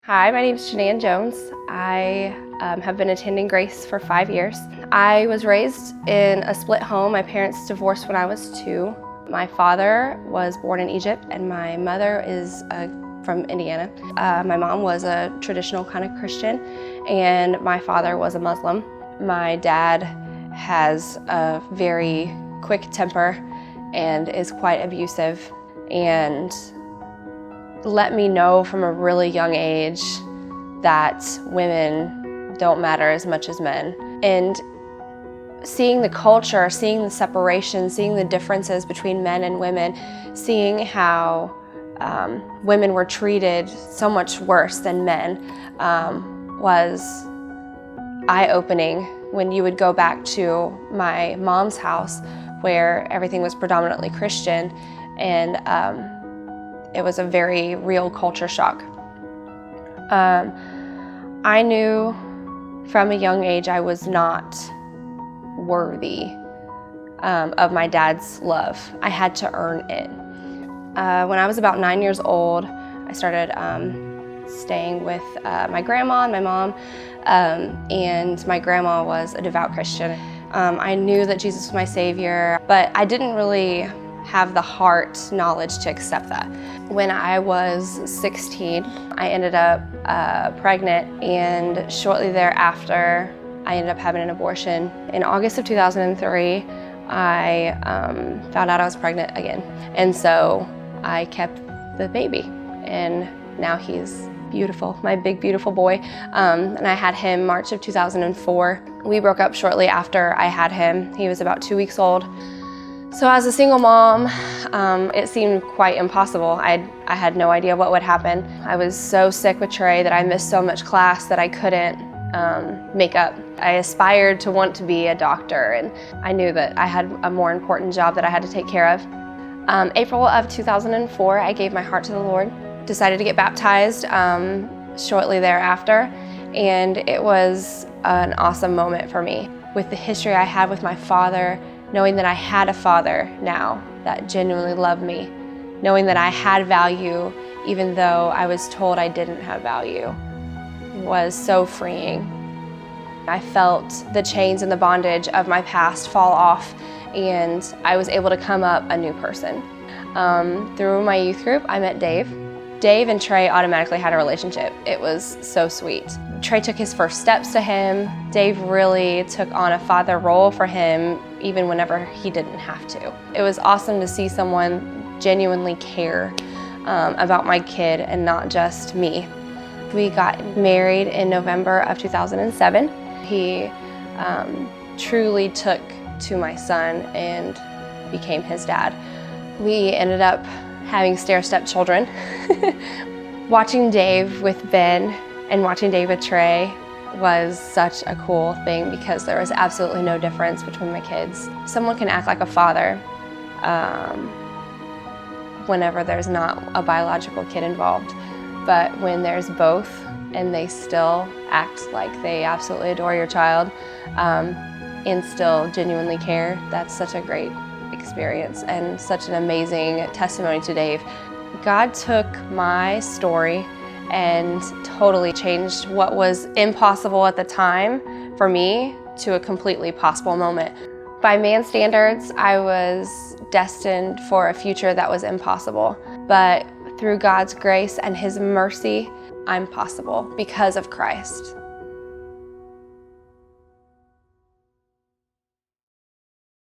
Hi, my name is Janann Jones. I have been attending Grace for 5 years. I was raised in a split home. My parents divorced when I was 2. My father was born in Egypt and my mother is from Indiana. My mom was a traditional kind of Christian and my father was a Muslim. My dad has a very quick temper and is quite abusive and let me know from a really young age that women don't matter as much as men. And seeing the culture, seeing the separation, seeing the differences between men and women, seeing how women were treated so much worse than men was eye-opening. When you would go back to my mom's house where everything was predominantly Christian, and it was a very real culture shock. I knew from a young age I was not worthy of my dad's love. I had to earn it. When I was about 9 years old, I started staying with my grandma and my mom, and my grandma was a devout Christian. I knew that Jesus was my savior, but I didn't really have the heart knowledge to accept that. When I was 16, I ended up pregnant, and shortly thereafter, I ended up having an abortion. In August of 2003, I found out I was pregnant again. And so I kept the baby, and now he's beautiful, my big, beautiful boy. And I had him March of 2004. We broke up shortly after I had him. He was about 2 weeks old. So as a single mom, it seemed quite impossible. I had no idea what would happen. I was so sick with Trey that I missed so much class that I couldn't make up. I aspired to want to be a doctor, and I knew that I had a more important job that I had to take care of. April of 2004, I gave my heart to the Lord, decided to get baptized shortly thereafter, and it was an awesome moment for me. With the history I had with my father, knowing that I had a father now that genuinely loved me, knowing that I had value even though I was told I didn't have value, was so freeing. I felt the chains and the bondage of my past fall off, and I was able to come up a new person. Through my youth group, I met Dave. Dave and Trey automatically had a relationship. It was so sweet. Trey took his first steps to him. Dave really took on a father role for him even whenever he didn't have to. It was awesome to see someone genuinely care about my kid and not just me. We got married in November of 2007. He truly took to my son and became his dad. We ended up having stair-step children. Watching Dave with Ben and watching Dave with Trey was such a cool thing because there was absolutely no difference between my kids. Someone can act like a father whenever there's not a biological kid involved, but when there's both and they still act like they absolutely adore your child and still genuinely care, that's such a great experience and such an amazing testimony to Dave. God took my story and totally changed what was impossible at the time for me to a completely possible moment. By man's standards, I was destined for a future that was impossible, but through God's grace and His mercy, I'm possible because of Christ.